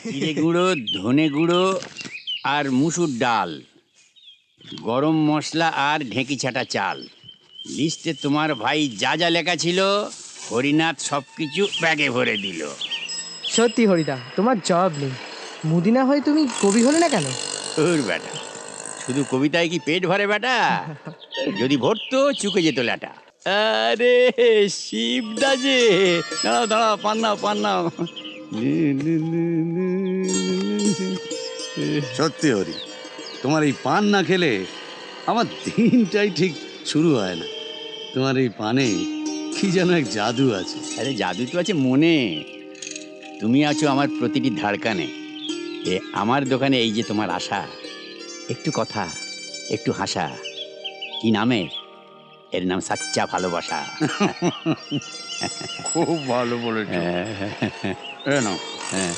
জিরে গুঁড়ো, ধনে গুঁড়ো আর মুসুর ডাল, গরম মশলা আর ঢেঁকি ছাটা চাল। লিস্টে তোমার ভাই যা যা লেখা ছিল হরিনাথ সব কিছু ব্যাগে ভরে দিল। সত্যি হরিদা, তোমার জবাব নেই। মুদি না হয়ে তুমি কবি হলে না কেন? ওর বেটা, শুধু কবিতায় কি পেট ভরে বেটা? যদি ভরতো চুকে যেত ল্যাটা। আরে শিবদা যে, দাঁড়াও দাঁড়াও, পান নাও পান নাও। সত্যি হরি, তোমার এই পান না খেলে আমার দিনটাই ঠিক শুরু হয় না। তোমার এই পানে কি যেন এক জাদু আছে। আরে জাদু তো আছে মনে, তুমি আছো আমার প্রতিটি ধারকানে। এ আমার দোকানে এই যে তোমার আশা, একটু কথা একটু হাসা, কি নামে? এর নাম সাচ্চা ভালোবাসা। খুব ভালো বলেছ। নাও, হ্যাঁ